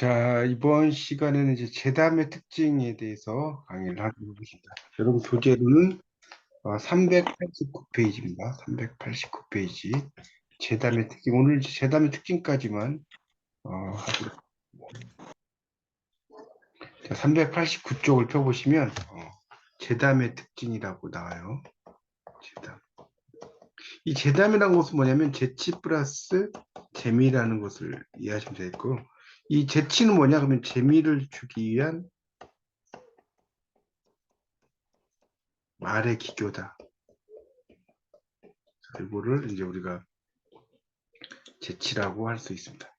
자, 이번 시간에는 이제 재담의 특징에 대해서 강의를 하도록 하겠습니다. 여러분, 교재로는 389페이지입니다. 389페이지. 재담의 특징. 오늘 이제 재담의 특징까지만 하도록. 자, 389쪽을 펴보시면, 재담의 특징이라고 나와요. 재담. 이 재담이라는 것은 뭐냐면, 재치 플러스 재미라는 것을 이해하시면 되겠고, 이 재치는 뭐냐? 그러면 재미를 주기 위한 말의 기교다. 이거를 이제 우리가 재치라고 할 수 있습니다.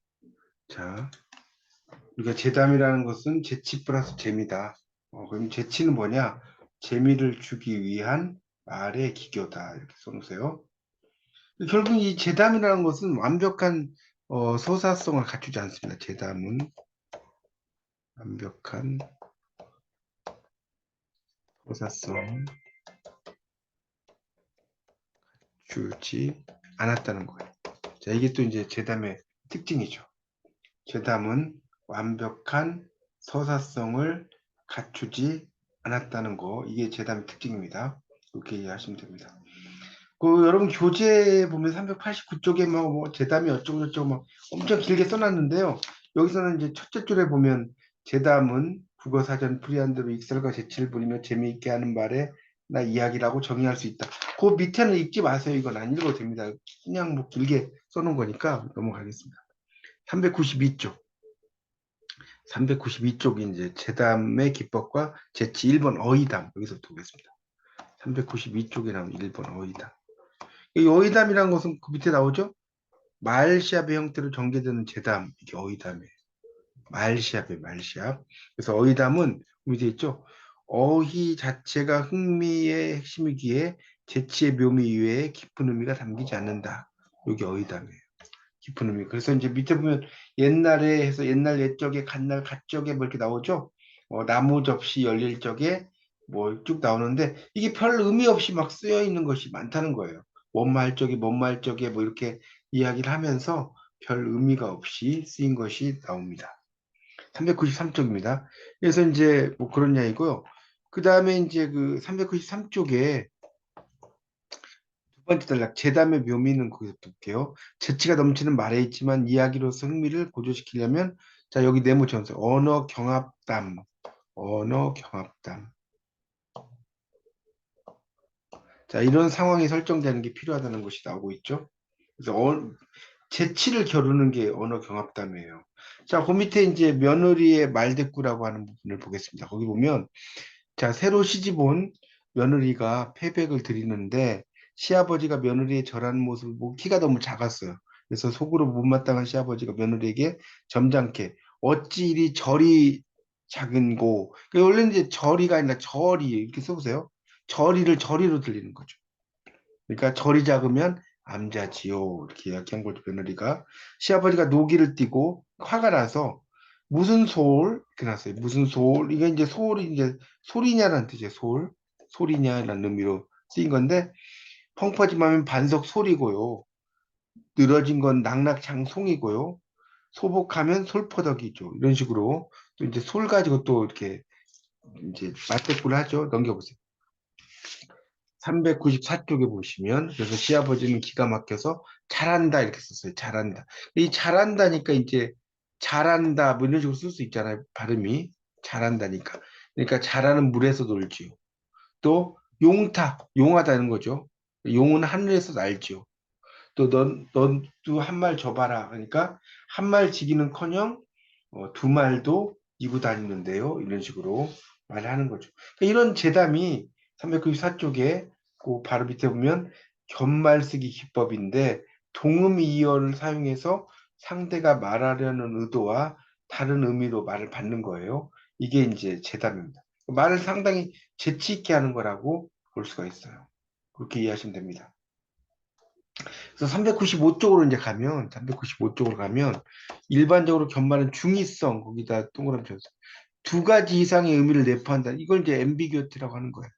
자, 우리가 재담이라는 것은 재치 플러스 재미다. 그럼 재치는 뭐냐? 재미를 주기 위한 말의 기교다. 이렇게 써놓으세요. 결국 이 재담이라는 것은 완벽한 소사성을 갖추지 않습니다. 재담은 완벽한 소사성을 주지 않았다는 거예요. 자, 이게 또 이제 재담의 특징이죠. 재담은 완벽한 서사성을 갖추지 않았다는 거, 이게 재담의 특징입니다. 이렇게 이해하시면 됩니다. 여러분 교재 보면 389쪽에 뭐 재담이 어쩌고저쩌고 뭐 엄청 길게 써놨는데요. 여기서는 이제 첫째 줄에 보면 재담은 국어사전 프리한드로 익설과 재치를 부리며 재미있게 하는 말에 나 이야기라고 정의할 수 있다. 그 밑에는 읽지 마세요. 이건 안 읽어도 됩니다. 그냥 뭐 길게 써놓은 거니까 넘어가겠습니다. 392쪽. 392쪽이 이제 재담의 기법과 재치 1번 어휘담. 여기서부터 보겠습니다. 392쪽에 나오는 1번 어휘담. 이 어휘담이라는 것은 그 밑에 나오죠? 말시합의 형태로 전개되는 재담. 이게 어휘담이에요. 말시합이에요, 말시합. 그래서 어휘담은 밑에 있죠? 어휘 자체가 흥미의 핵심이기에 재치의 묘미 이외에 깊은 의미가 담기지 않는다. 이게 어휘담이에요. 깊은 의미. 그래서 이제 밑에 보면 옛날에 해서 옛날 옛적에 갓날 갓적에 뭐 이렇게 나오죠. 나무 접시 열릴 적에 뭐 쭉 나오는데 이게 별 의미 없이 막 쓰여 있는 것이 많다는 거예요. 뭔말 적에 뭔말 적에 뭐 이렇게 이야기를 하면서 별 의미가 없이 쓰인 것이 나옵니다. 393쪽입니다. 그래서 이제 뭐 그런 이야기고요. 그 다음에 이제 그 393쪽에 두 번째 단락, 재담의 묘미는 거기서 볼게요. 재치가 넘치는 말에 있지만 이야기로서 흥미를 고조시키려면, 자, 여기 네모 전서, 언어 경합담, 언어 경합담. 자, 이런 상황이 설정되는 게 필요하다는 것이 나오고 있죠. 그래서 재치를 겨루는 게 언어 경합담이에요. 자, 그 밑에 이제 며느리의 말대꾸라고 하는 부분을 보겠습니다. 거기 보면, 자, 새로 시집 온 며느리가 패백을 드리는데 시아버지가 며느리의 절하는 모습을 보고 키가 너무 작았어요. 그래서 속으로 못마땅한 시아버지가 며느리에게 점잖게 어찌 이리 절이 작은고, 원래는 이제 절이가 아니라 절이 이렇게 써보세요. 절이를 절이로 들리는 거죠. 그러니까 절이 작으면 암자지요 이렇게 이야기한 거죠. 며느리가 시아버지가 노기를 띠고 화가 나서 무슨 소울 이렇게 났어요. 무슨 소울, 이게 이제 소울이 이제 소리냐라는 뜻이에요. 소리냐라는 의미로 쓰인 건데, 펑퍼짐하면 반석 소리고요, 늘어진 건 낙낙장송이고요, 소복하면 솔퍼덕이죠. 이런 식으로 또 이제 솔 가지고 또 이렇게 이제 맞대꾸를 하죠. 넘겨보세요. 394쪽에 보시면, 그래서 시아버지는 기가 막혀서 잘한다 이렇게 썼어요. 잘한다. 이 잘한다니까 이제 잘한다 뭐 이런 식으로 쓸 수 있잖아요. 발음이 잘한다니까. 그러니까 잘하는 물에서 놀지요. 또 용타, 용하다는 거죠. 용은 하늘에서 날지요. 또 넌도 한 말 줘봐라. 그러니까 한 말 지기는커녕 두 말도 이고 다니는데요. 이런 식으로 말하는 거죠. 그러니까 이런 재담이 394쪽에 그 바로 밑에 보면 견말쓰기 기법인데, 동음이어를 사용해서 상대가 말하려는 의도와 다른 의미로 말을 받는 거예요. 이게 이제 재담입니다. 말을 상당히 재치 있게 하는 거라고 볼 수가 있어요. 그렇게 이해하시면 됩니다. 그래서 395쪽으로 이제 가면, 395쪽으로 가면, 일반적으로 견말은 중의성, 거기다 동그라미 쳐서 두 가지 이상의 의미를 내포한다. 이걸 이제 앰비규어티라고 하는 거예요.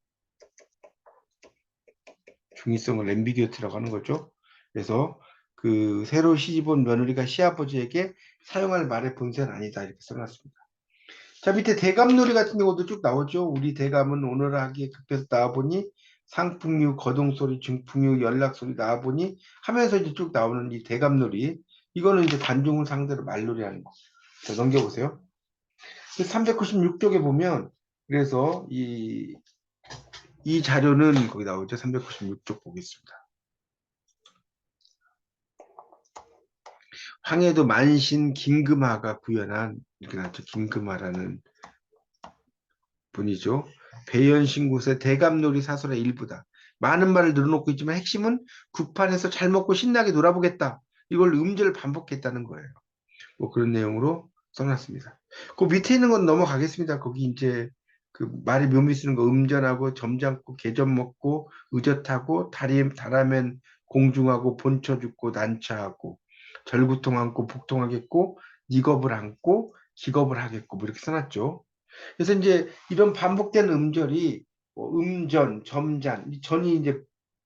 중의성을 앰비규어티라고 하는 거죠. 그래서 그 새로 시집온 며느리가 시아버지에게 사용할 말의 본세는 아니다. 이렇게 써놨습니다. 자, 밑에 대감놀이 같은 경우도 쭉 나오죠. 우리 대감은 오늘 하기에 급해서 나와보니 상풍류, 거동소리, 중풍류, 연락소리 나와보니 하면서 이제 쭉 나오는 이 대감놀이. 이거는 이제 관중을 상대로 말놀이 하는 거. 자, 넘겨보세요. 396쪽에 보면 그래서 이 자료는 거기 나오죠. 396쪽 보겠습니다. 황해도 만신 김금하가 구현한 이렇게 나왔죠. 김금하라는 분이죠. 배연신굿의 대감놀이 사설의 일부다. 많은 말을 늘어놓고 있지만 핵심은 구판에서 잘 먹고 신나게 놀아보겠다. 이걸 음절을 반복했다는 거예요. 뭐 그런 내용으로 써놨습니다. 그 밑에 있는 건 넘어가겠습니다. 거기 이제 그 말이 묘미 쓰는 거 음전하고 점잖고 개점 먹고 의젓하고 다라면 공중하고 본처 죽고 난처하고 절구통 안고 복통하겠고 니겁을 안고 기겁을 하겠고 뭐 이렇게 써놨죠. 그래서 이제 이런 반복된 음절이 뭐 음전, 점잔, 이 전이 이제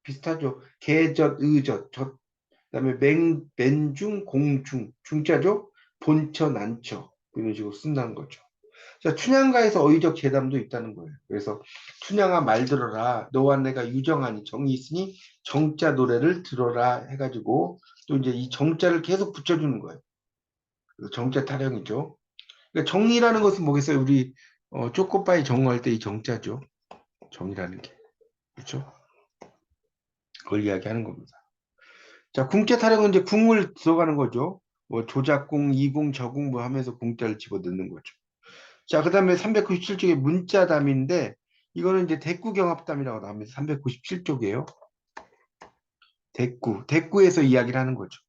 비슷하죠. 개젖, 의젖, 그다음에 맨중, 공중, 중자죠. 본처, 난처 이런 식으로 쓴다는 거죠. 자, 춘향가에서 어휘적 재담도 있다는 거예요. 그래서 춘향아 말 들어라. 너와 내가 유정하니 정이 있으니 정자 노래를 들어라 해가지고 또 이제 이 정자를 계속 붙여주는 거예요. 그래서 정자 타령이죠. 그러니까 정리라는 것은 뭐겠어요? 우리 초코파이 정할 때 이 정자죠. 정이라는 게. 그렇죠? 그걸 이야기하는 겁니다. 자, 궁자 타령은 이제 궁을 들어가는 거죠. 뭐 조작궁, 이궁, 저궁 뭐 하면서 궁자를 집어넣는 거죠. 자, 그다음에 397쪽에 문자담인데 이거는 이제 대구경합담이라고 나옵니다. 397쪽이에요. 대구에서 이야기를 하는 거죠.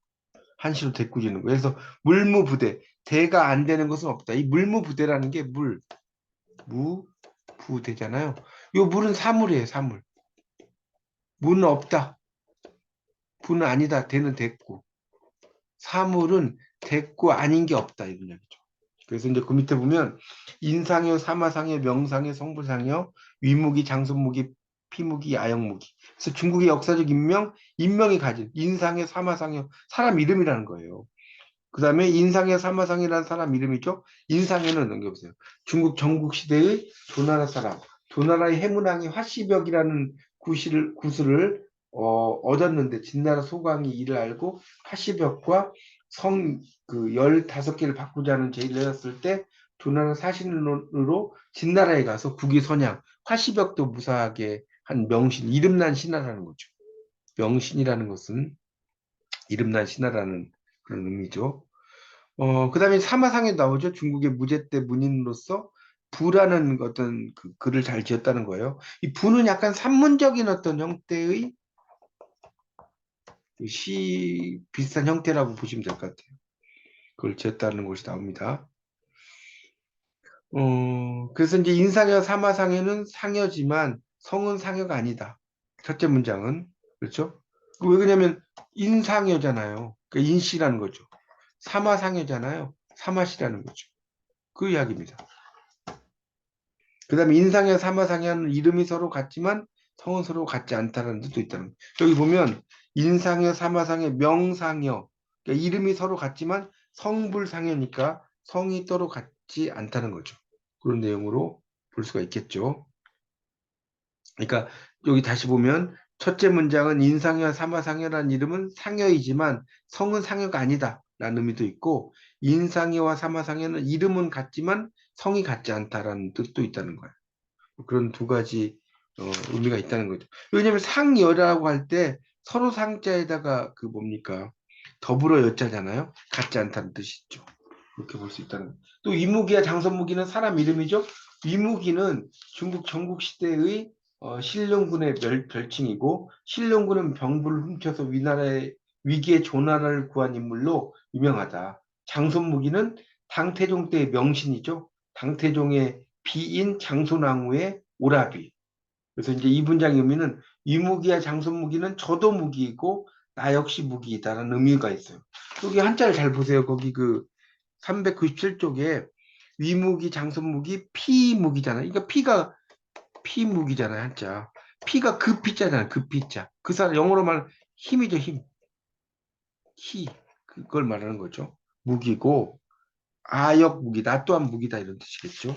한시로 대구 지는 거. 그래서 물무부대, 대가 안 되는 것은 없다. 이 물무부대라는 게 무부대잖아요. 요 물은 사물이에요, 사물. 무는 없다. 부는 아니다. 대는 됐고. 사물은 됐고 아닌 게 없다. 이런 얘기죠. 그래서 이제 그 밑에 보면 인상여, 사마상여, 명상여, 성불상여, 위무기, 장손무기, 피무기, 아영무기. 그래서 중국의 역사적 인명이 가진 인상여, 사마상여, 사람 이름이라는 거예요. 그 다음에 인상여, 사마상이라는 사람 이름이죠. 인상여는 넘겨보세요. 중국 전국시대의 조나라 사람. 조나라의 해문왕이 화시벽이라는 구슬을 얻었는데 진나라 소강이 이를 알고 화시벽과 성 그 15개를 바꾸자는 제의를 내렸을 때 조나라 사신으로 진나라에 가서 국위선양 화시벽도 무사하게 한 명신 이름난 신하라는 거죠. 명신이라는 것은 이름난 신하라는 그런 의미죠. 그다음에 사마상에 나오죠. 중국의 무제 때 문인으로서 부라는 어떤 그 글을 잘 지었다는 거예요. 이 부는 약간 산문적인 어떤 형태의 시 비슷한 형태라고 보시면 될 것 같아요. 그걸 지었다는 것이 나옵니다. 그래서 이제 인상여 사마상여는 상여지만 성은 상여가 아니다. 첫째 문장은 그렇죠? 왜 그러냐면 인상여잖아요. 그러니까 인시라는 거죠. 사마상여잖아요. 사마시라는 거죠. 그 이야기입니다. 그 다음에 인상여 사마상여는 이름이 서로 같지만 성은 서로 같지 않다는 뜻도 있다는 거예요. 여기 보면 인상여 사마상여 명상여 그러니까 이름이 서로 같지만 성불상여니까 성이 서로 같지 않다는 거죠. 그런 내용으로 볼 수가 있겠죠. 그러니까 여기 다시 보면 첫째 문장은 인상여 사마상여라는 이름은 상여이지만 성은 상여가 아니다 라는 의미도 있고 인상여와 사마상여는 이름은 같지만 성이 같지 않다라는 뜻도 있다는 거예요. 그런 두 가지 의미가 있다는 거죠. 왜냐하면 상여라고 할 때 서로 상자에다가 그 뭡니까 더불어 여자잖아요. 같지 않다는 뜻이 있죠. 그렇게 볼 수 있다는 거예요. 또 위무기와 장선무기는 사람 이름이죠. 위무기는 중국 전국시대의 신룡군의 별칭이고 신룡군은 병부를 훔쳐서 위나라의 위기의 조나라를 구한 인물로 유명하다. 장손무기는 당태종 때의 명신이죠. 당태종의 비인 장손왕후의 오라비. 그래서 이제 이 문장의 의미는 위무기와 장손무기는 저도 무기이고 나 역시 무기이다라는 의미가 있어요. 여기 한자를 잘 보세요. 거기 그 397쪽에 위무기, 장손무기, 피무기잖아요. 그러니까 피가 피무기잖아요. 한자. 피가 그 피자잖아요. 그 피자. 그 사람 영어로 말하면 힘이죠. 힘. 희 그걸 말하는 거죠. 무기고 아역 무기 나 또한 무기다 이런 뜻이겠죠.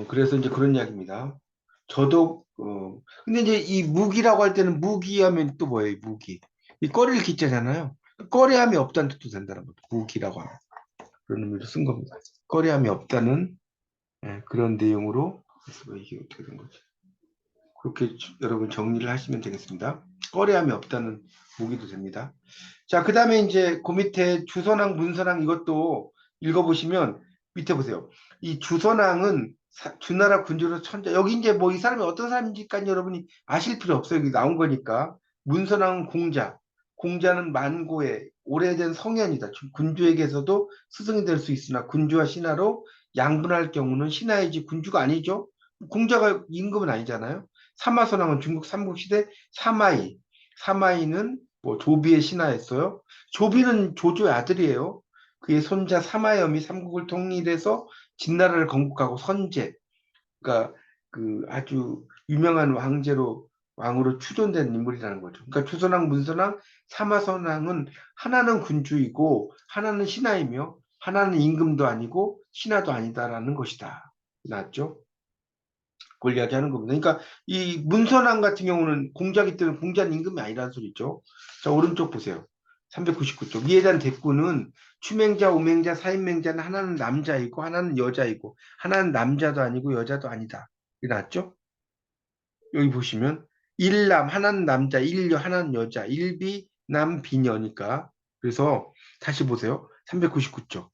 그래서 이제 그런 이야기입니다. 저도 근데 이제 이 무기라고 할 때는 무기하면 또 뭐예요? 이 무기 이 꺼릴 기자잖아요. 꺼려함이 없다는 뜻도 된다는 거죠. 무기라고 하면 그런 의미로 쓴 겁니다. 꺼려함이 없다는 그런 내용으로 그래서 이게 어떻게 된 거지? 그렇게 여러분 정리를 하시면 되겠습니다. 꺼려함이 없다는 무기도 됩니다. 자, 그 다음에 이제 그 밑에 주선왕, 문선왕 이것도 읽어보시면 밑에 보세요. 이 주선왕은 주나라 군주로 천자. 여기 이제 뭐 이 사람이 어떤 사람인지까지 여러분이 아실 필요 없어요. 여기 나온 거니까. 문선왕은 공자. 공자는 만고의 오래된 성현이다. 군주에게서도 스승이 될 수 있으나 군주와 신하로 양분할 경우는 신하이지 군주가 아니죠. 공자가 임금은 아니잖아요. 사마선왕은 중국 삼국시대 사마이. 사마이는 뭐 조비의 신하였어요. 조비는 조조의 아들이에요. 그의 손자 사마염이 삼국을 통일해서 진나라를 건국하고 선제, 그러니까 그 아주 유명한 왕으로 추존된 인물이라는 거죠. 그러니까 주선왕, 문선왕, 사마선왕은 하나는 군주이고 하나는 신하이며 하나는 임금도 아니고 신하도 아니다라는 것이다. 맞죠? 그걸 이야기하는 겁니다. 그러니까 이 문선왕 같은 경우는 공자기 때문에 공자는 임금이 아니라는 소리죠. 자, 오른쪽 보세요. 399쪽. 이에 대한 대꾸는 추맹자, 오맹자, 사인맹자는 하나는 남자이고 하나는 여자이고 하나는 남자도 아니고 여자도 아니다. 이게 나왔죠? 여기 보시면 일남 하나는 남자, 일여 하나는 여자, 일비 남 비녀니까 그래서 다시 보세요. 399쪽.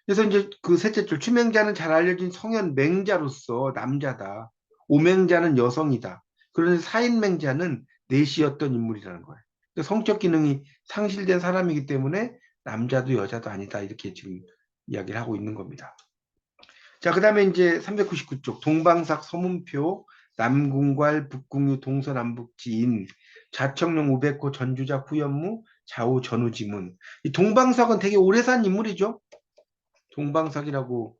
그래서 이제 그 셋째 줄 추맹자는 잘 알려진 성현 맹자로서 남자다. 오맹자는 여성이다. 그런데 사인맹자는 내시였던 인물이라는 거예요. 그러니까 성적 기능이 상실된 사람이기 때문에 남자도 여자도 아니다. 이렇게 지금 이야기를 하고 있는 겁니다. 자, 그 다음에 이제 399쪽 동방삭 서문표 남궁괄 북궁유 동서남북지인 자청룡 우백호 전주작 후연무 좌우 전우지문 이 동방삭은 되게 오래 산 인물이죠. 동방삭이라고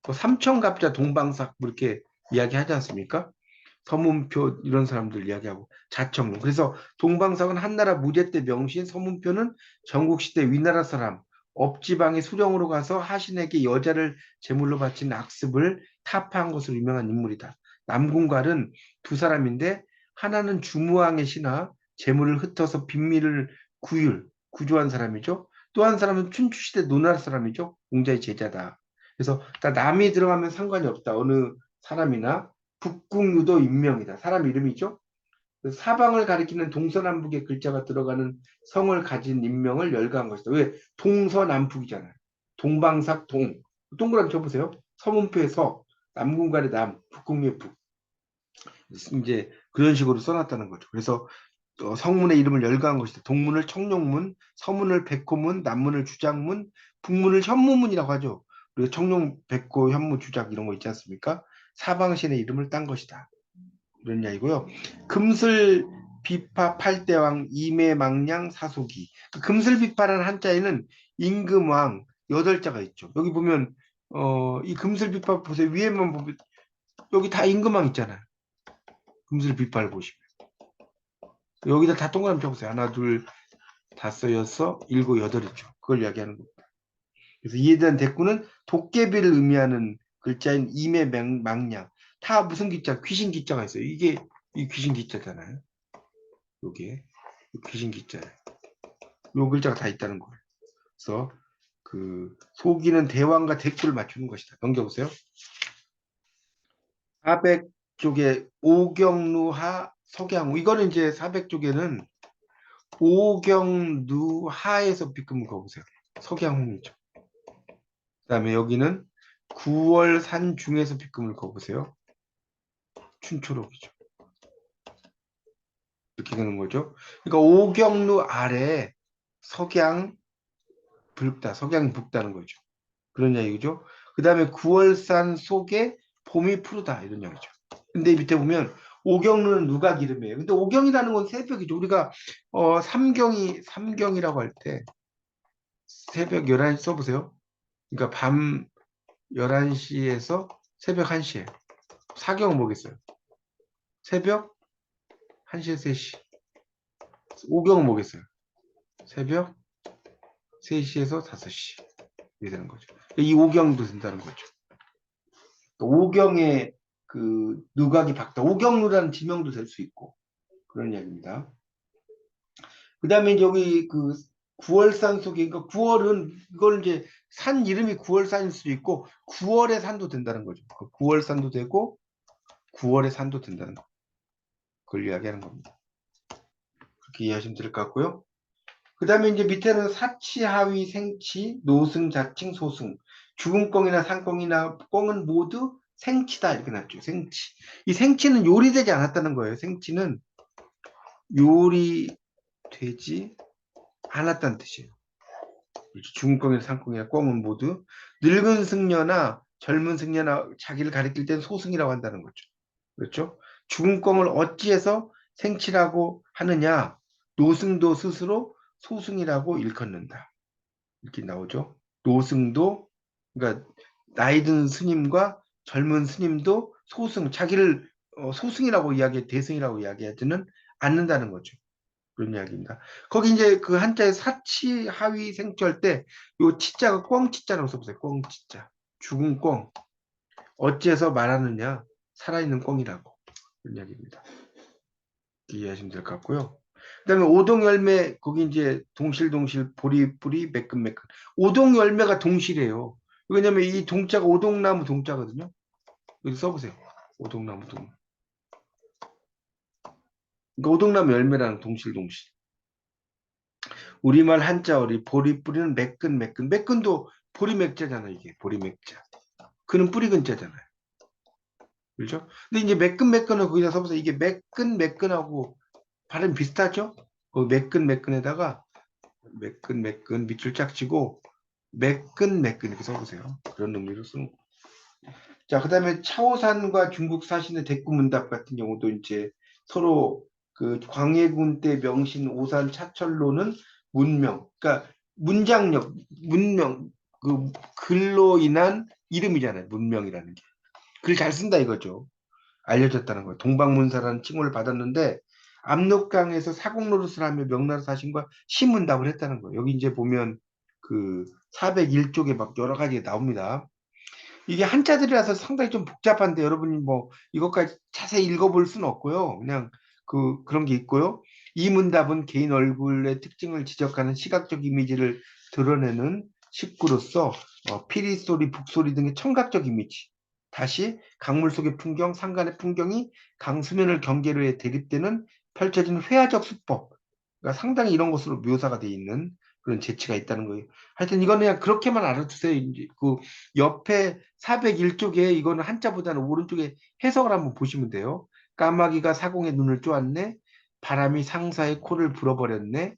뭐 삼천갑자 동방삭 뭐 이렇게 이야기하지 않습니까? 서문표 이런 사람들 이야기하고 자청룡 그래서 동방삭은 한나라 무제 때 명신 서문표는 전국시대 위나라 사람 업지방의 수령으로 가서 하신에게 여자를 제물로 바친 악습을 타파한 것으로 유명한 인물이다. 남궁갈은 두 사람인데 하나는 주무왕의 신하 제물을 흩어서 빈미를 구조한 사람이죠. 또 한 사람은 춘추시대 노나라 사람이죠. 공자의 제자다. 그래서 다 남이 들어가면 상관이 없다. 어느 사람이나 북궁유도 인명이다. 사람 이름이죠. 사방을 가리키는 동서남북의 글자가 들어가는 성을 가진 인명을 열거한 것이다. 왜? 동서남북이잖아요. 동방삭 동. 동그라미 쳐보세요. 서문표의 서, 남궁갈의 남, 북궁유의 북. 이제 그런 식으로 써놨다는 거죠. 그래서 성문의 이름을 열거한 것이다. 동문을 청룡문, 서문을 백호문, 남문을 주작문, 북문을 현무문이라고 하죠. 그리고 청룡, 백호, 현무, 주작 이런 거 있지 않습니까? 사방신의 이름을 딴 것이다. 이런 이야기고요. 금슬 비파 팔대왕 이매망량 사소기. 금슬 비파라는 한자에는 임금왕 8자가 있죠. 여기 보면 이 금슬 비파 보세요. 위에만 보면 여기 다 임금왕 있잖아요. 금슬 비파를 보시면 여기다 다 동그라미 쳐보세요. 하나, 둘, 다섯, 여섯, 일곱, 여덟이죠. 그걸 이야기하는 겁니다. 그래서 이에 대한 대꾸는 도깨비를 의미하는 글자인 임의망량. 다 무슨 기자? 귀신 기자가 있어요. 이게 이 귀신 기자잖아요. 요게 귀신 기자예요. 요 글자가 다 있다는 거예요. 그래서 그 속이는 대왕과 대꾸를 맞추는 것이다. 넘겨보세요. 400쪽에 오경루하 석양후. 이거는 이제 400쪽에는 오경루하에서 비급을 거보세요. 석양홍이죠. 그 다음에 여기는 9월 산 중에서 비급을 거보세요. 춘초록이죠. 이렇게 되는 거죠. 그러니까 오경루 아래 석양 붉다, 석양 붉다는 거죠. 그런 얘기죠. 그 다음에 9월산 속에 봄이 푸르다 이런 얘기죠. 근데 밑에 보면 오경루는 누가 기름이에요. 근데 오경이라는 건 새벽이죠. 우리가 삼경이라고 할 때 새벽 11시 써보세요. 그러니까 밤 11시에서 새벽 1시에 사경은 뭐겠어요? 새벽 1시에서 3시. 오경은 뭐겠어요? 새벽 3시에서 5시. 이렇게 되는 거죠. 이 오경도 된다는 거죠. 오경의 그 누각이 밝다. 오경루라는 지명도 될 수 있고 그런 이야기입니다. 그 다음에 여기 그 9월산 속에, 그러니까 9월은 이걸 이제 산 이름이 9월산일 수도 있고 9월의 산도 된다는 거죠. 9월산도 되고 9월의 산도 된다는 거. 그걸 이야기하는 겁니다. 그렇게 이해하시면 될 것 같고요. 그 다음에 이제 밑에는 사치, 하위, 생치, 노승, 자칭, 소승. 죽은 꽁이나 산꽁이나 꽁은 모두 생치다. 이렇게 났죠. 생치. 이 생치는 요리되지 않았다는 거예요. 생치는 요리되지 않았다는 뜻이에요. 죽은 꽁이나 산꽁이나 꽁은 모두 늙은 승려나 젊은 승려나 자기를 가리킬 땐 소승이라고 한다는 거죠. 그렇죠? 죽은 꽁을 어찌해서 생치라고 하느냐? 노승도 스스로 소승이라고 일컫는다. 이렇게 나오죠. 노승도, 그러니까 나이 든 스님과 젊은 스님도 소승, 자기를 소승이라고 대승이라고 이야기하지는 않는다는 거죠. 그런 이야기입니다. 거기 이제 그 한자에 사치, 하위, 생취할 때 요 치자가 꽁치자라고 써보세요. 꽁치자. 죽은 꽁. 어찌해서 말하느냐? 살아있는 꽁이라고. 그런 이야기입니다. 이해하시면 될 것 같고요. 그다음에 오동열매 거기 이제 동실동실 보리뿌리 매끈매끈 오동열매가 동실이에요. 왜냐면 이 동자가 오동나무 동자거든요. 여기 써보세요. 오동나무 동. 그러니까 오동나무 열매라는 동실동실. 우리말 한자어리 보리뿌리는 매끈매끈. 매끈도 보리맥자잖아 이게 보리맥자. 그는 뿌리 근자잖아요. 그렇죠? 근데 이제 매끈매끈은 거기다 써보세요. 이게 매끈매끈하고 발음 비슷하죠? 그 매끈매끈에다가 매끈매끈 밑줄 짝 치고 매끈매끈 이렇게 써보세요. 그런 의미로 쓰는 거. 자, 그 다음에 차오산과 중국 사신의 대꾸문답 같은 경우도 이제 서로 그 광해군 때 명신 오산 차철로는 문명, 그러니까 문장력, 문명, 그 글로 인한 이름이잖아요. 문명이라는 게. 글 잘 쓴다 이거죠. 알려졌다는 거예요. 동방문사라는 칭호를 받았는데 압록강에서 사공노릇을 하며 명나라 사신과 신문답을 했다는 거예요. 여기 이제 보면 그 401쪽에 막 여러 가지 나옵니다. 이게 한자들이라서 상당히 좀 복잡한데 여러분이 뭐 이것까지 자세히 읽어볼 수는 없고요. 그냥 그런 게 있고요. 이 문답은 개인 얼굴의 특징을 지적하는 시각적 이미지를 드러내는 식구로서 피리 소리, 북소리 등의 청각적 이미지. 다시 강물 속의 풍경, 산간의 풍경이 강수면을 경계로 해 대립되는 펼쳐지는 회화적 수법. 그러니까 상당히 이런 것으로 묘사가 돼 있는 그런 재치가 있다는 거예요. 하여튼 이거는 그냥 그렇게만 알아두세요. 이제 그 옆에 401쪽에 이거는 한자보다는 오른쪽에 해석을 한번 보시면 돼요. 까마귀가 사공의 눈을 쪼았네. 바람이 상사의 코를 불어버렸네.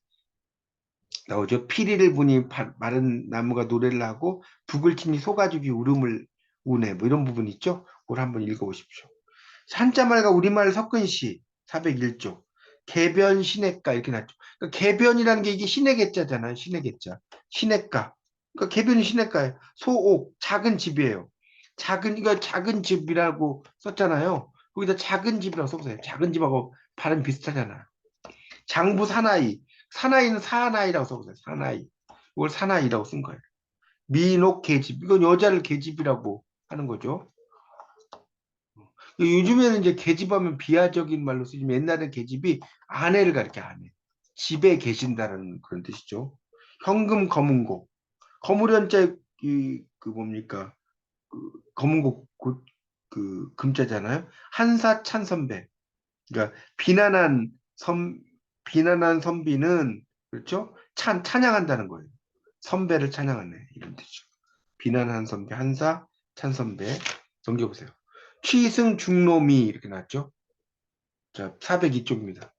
나오죠. 피리를 부니 마른 나무가 노래를 하고 북을 치니 소가죽이 울음을 우네. 뭐 이런 부분 있죠. 그걸 한번 읽어보십시오. 한자말과 우리말 섞은 시 401쪽. 개변 시냇가 이렇게 났죠. 그러니까 개변이라는 게 이게 신의 개자잖아요. 신의 개자. 시냇가. 그러니까 개변이 시냇가예요. 소옥 작은 집이에요. 이거 작은 집이라고 썼잖아요. 거기다 작은 집이라고 써보세요. 작은 집하고 발음 비슷하잖아. 장부 사나이. 사나이는 사나이라고 써보세요. 사나이. 이걸 사나이라고 쓴 거예요. 미녹 계집. 이건 여자를 계집이라고 하는 거죠. 요즘에는 이제 계집하면 비하적인 말로 쓰지만 옛날에 계집이 아내를 가리켜 아내. 집에 계신다는 그런 뜻이죠. 현금 거문고. 거무련자 그 뭡니까? 그 거문고 그 금자잖아요. 한사 찬선배. 그러니까 비난한 선비는 그렇죠? 찬양한다는 거예요. 선배를 찬양하네 이런 뜻이죠. 비난한 선배 한사 찬선배 넘겨보세요. 취승 중노미 이렇게 나왔죠. 자 402쪽입니다.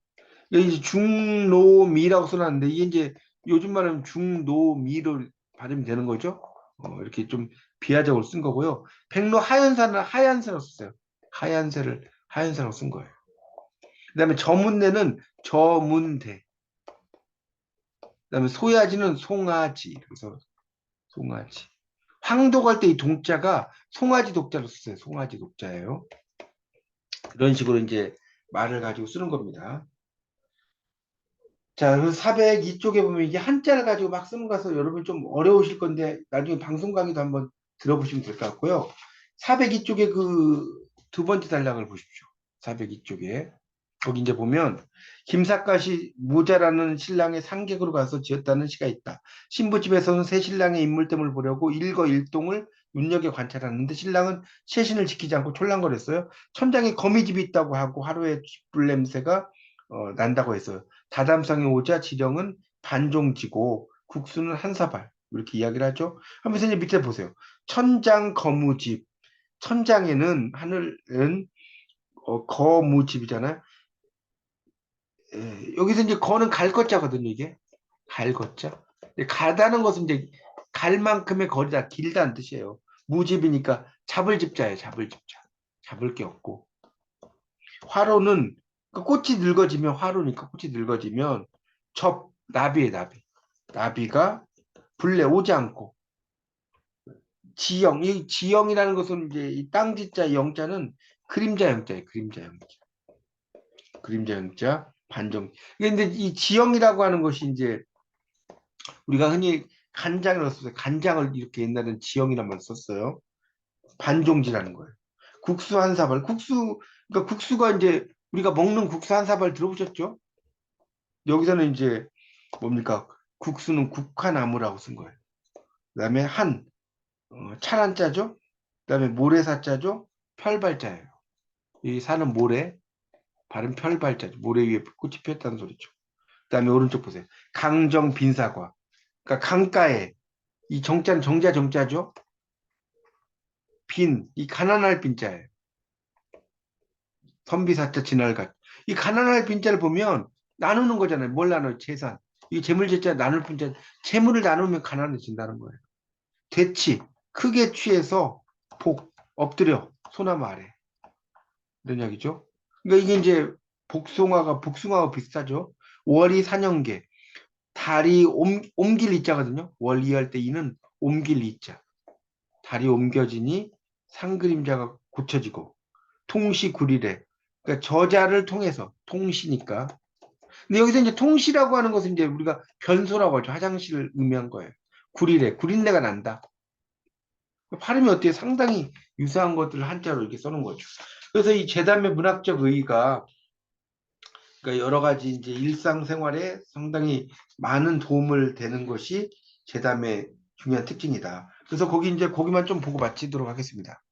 여기 중노미라고 써놨는데 이게 이제 요즘 말하면 중노미로 발음이 되는 거죠. 이렇게 좀 비하적으로 쓴 거고요. 백로 하연사는 하얀새로 썼어요. 하얀새라고 쓴 거예요. 그다음에 저문대는 저문대. 그다음에 소야지는 송아지. 그래서 송아지. 황도 갈 때 이 동자가 송아지 독자로 썼어요. 송아지 독자예요. 그런 식으로 이제 말을 가지고 쓰는 겁니다. 자, 그 402쪽에 보면 이게 한자를 가지고 막 쓰는 거라서 여러분 좀 어려우실 건데 나중에 방송 강의도 한번 들어보시면 될 것 같고요. 402쪽에 그 두 번째 단락을 보십시오. 402쪽에. 거기 이제 보면 김삿갓이 모자라는 신랑의 상객으로 가서 지었다는 시가 있다. 신부집에서는 새 신랑의 인물됨을 보려고 일거일동을 눈여겨 관찰하는데 신랑은 새신을 지키지 않고 촐랑거렸어요. 천장에 거미집이 있다고 하고 하루에 쥐불 냄새가 난다고 했어요. 다담성이 오자 지령은 반종지고 국수는 한 사발 이렇게 이야기를 하죠. 하면서 이제 밑에 보세요. 천장 거무집 천장에는 하늘은 거무집이잖아요. 여기서 이제 거는 갈 것자거든요, 이게. 갈 것자. 가다는 것은 이제 갈 만큼의 거리다, 길다는 뜻이에요. 무집이니까 잡을 집자예요, 잡을 집자. 잡을 게 없고. 화로는, 그 꽃이 늙어지면 화로니까 꽃이 늙어지면 나비에 나비. 나비가 불레 오지 않고. 지형, 이 지형이라는 것은 이제 이 땅지자 영자는 그림자 영자예요, 그림자 영자. 그림자 영자, 반정. 근데 이 지형이라고 하는 것이 이제 우리가 흔히 간장을 썼어요. 간장을 이렇게 옛날에는 지형이란 말을 썼어요. 반종지라는 거예요. 국수 한 사발. 그러니까 국수가 이제 우리가 먹는 국수 한 사발 들어보셨죠? 여기서는 이제 뭡니까? 국수는 국화나무라고 쓴 거예요. 그다음에 찬한자죠? 그다음에 모래사자죠? 펼발자예요. 이 사는 모래, 발은 펼발자죠. 모래 위에 꽃이 피었다는 소리죠. 그다음에 오른쪽 보세요. 강정 빈사과. 그러니까 강가에 이 정자는 정자죠? 이 가난할 빈자예요. 선비사자 진할갓. 이 가난할 빈자를 보면 나누는 거잖아요. 뭘 나눠요? 재산. 이 재물제자 나눌 빈자, 재물을 나누면 가난해진다는 거예요. 대치, 크게 취해서 엎드려, 소나무 아래. 이런 이야기죠. 그러니까 이게 이제 복숭아가 비슷하죠. 월이 사년계, 달이 옮길 이자거든요. 월이 할 때 이는 옮길 이자. 달이 옮겨지니 상그림자가 고쳐지고 통시구리래. 그러니까 저자를 통해서 통시니까. 근데 여기서 이제 통시라고 하는 것은 이제 우리가 변소라고 하죠. 화장실을 의미한 거예요. 구리래. 구린내가 난다. 발음이 어때요? 상당히 유사한 것들을 한자로 이렇게 써놓은 거죠. 그래서 이 재담의 문학적 의의가 그러니까 여러 가지 이제 일상생활에 상당히 많은 도움을 되는 것이 재담의 중요한 특징이다. 그래서 거기 이제 거기만 좀 보고 마치도록 하겠습니다.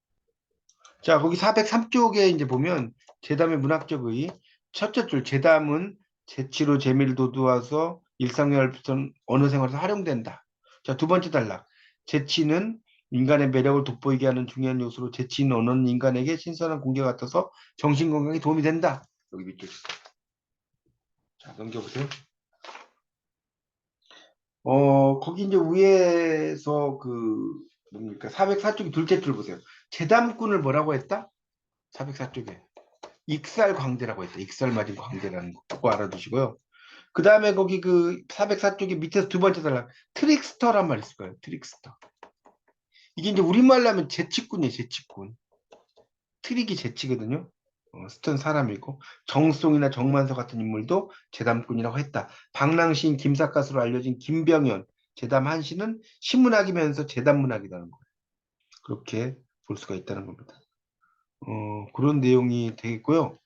자, 거기 403쪽에 이제 보면 재담의 문학적 의의 첫째 줄 재담은 재치로 재미를 돋우어서 일상생활부터 언어 생활에서 활용된다. 자, 두 번째 단락. 재치는 인간의 매력을 돋보이게 하는 중요한 요소로 재치 있는 언어는 인간에게 신선한 공기 같아서 정신 건강에 도움이 된다. 여기 밑줄. 자, 넘겨보세요. 거기 이제 위에서 뭡니까? 404쪽이 둘째 줄 보세요. 재담꾼을 뭐라고 했다? 404쪽에. 익살광대라고 했다. 익살 맞은 광대라는 거. 그거 알아두시고요. 그 다음에 거기 404쪽에 밑에서 두 번째 단락. 트릭스터란 말이 있을 거예요. 트릭스터. 이게 이제 우리말로 하면 재치꾼이에요. 재치꾼. 트릭이 재치거든요. 스턴 사람이고 정송이나 정만서 같은 인물도 재담꾼이라고 했다. 방랑시인 김삿갓으로 알려진 김병현 재담 한시는 신문학이면서 재담문학이라는 거예요. 그렇게 볼 수가 있다는 겁니다. 그런 내용이 되겠고요.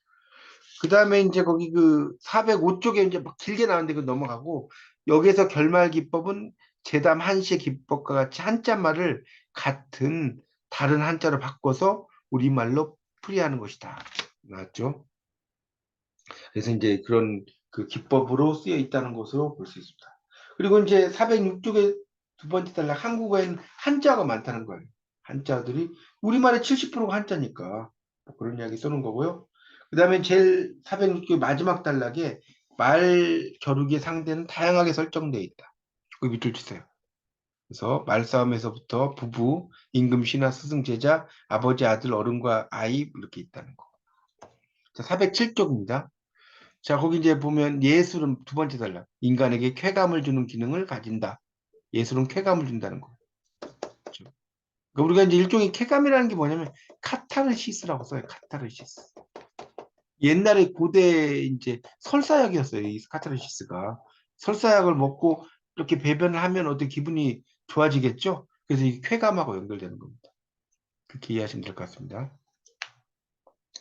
그 다음에 이제 거기 405쪽에 이제 막 길게 나오는데 그 넘어가고 여기에서 결말 기법은 재담 한시의 기법과 같이 한자말을 같은 다른 한자로 바꿔서 우리말로 풀이하는 것이다. 나왔죠? 그래서 이제 그런 그 기법으로 쓰여 있다는 것으로 볼 수 있습니다. 그리고 이제 406쪽에 두 번째 단락 한국어에는 한자가 많다는 거예요. 한자들이 우리말의 70%가 한자니까 뭐 그런 이야기 써놓은 거고요. 그 다음에 제일 406쪽 마지막 단락에 말 겨루기의 상대는 다양하게 설정되어 있다. 그 밑줄 주세요. 그래서 말싸움에서부터 부부, 임금, 신하, 스승, 제자, 아버지, 아들, 어른과 아이 이렇게 있다는 거. 자, 407쪽입니다. 자, 거기 이제 보면 예술은 두 번째 단락. 인간에게 쾌감을 주는 기능을 가진다. 예술은 쾌감을 준다는 거. 그렇죠? 그러니까 우리가 이제 일종의 쾌감이라는 게 뭐냐면 카타르시스라고 써요. 카타르시스. 옛날에 고대 이제 설사역이었어요. 이 카타르시스가. 설사약을 먹고 이렇게 배변을 하면 어떻게 기분이 좋아지겠죠? 그래서 이 쾌감하고 연결되는 겁니다. 그렇게 이해하시면 될 것 같습니다.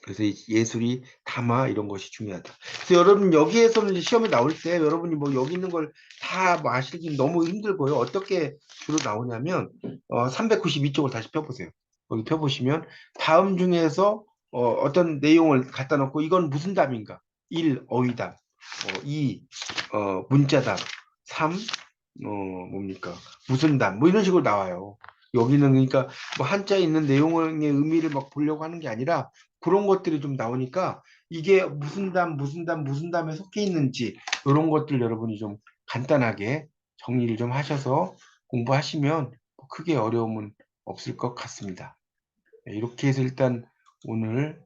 그래서 이 예술이 담화 이런 것이 중요하다. 그래서 여러분 여기에서는 이제 시험에 나올 때 여러분이 뭐 여기 있는 걸 다 마시긴 너무 힘들고요. 어떻게 주로 나오냐면 392쪽을 다시 펴보세요. 여기 펴보시면 다음 중에서 어떤 내용을 갖다 놓고 이건 무슨 답인가? 1. 어휘답 2. 문자답 3. 뭡니까? 무슨 답? 뭐 이런 식으로 나와요. 여기는 그러니까 뭐 한자에 있는 내용의 의미를 막 보려고 하는 게 아니라 그런 것들이 좀 나오니까 이게 무슨 담, 무슨 담, 무슨 담에 속해 있는지 이런 것들 여러분이 좀 간단하게 정리를 좀 하셔서 공부하시면 크게 어려움은 없을 것 같습니다. 네, 이렇게 해서 일단 오늘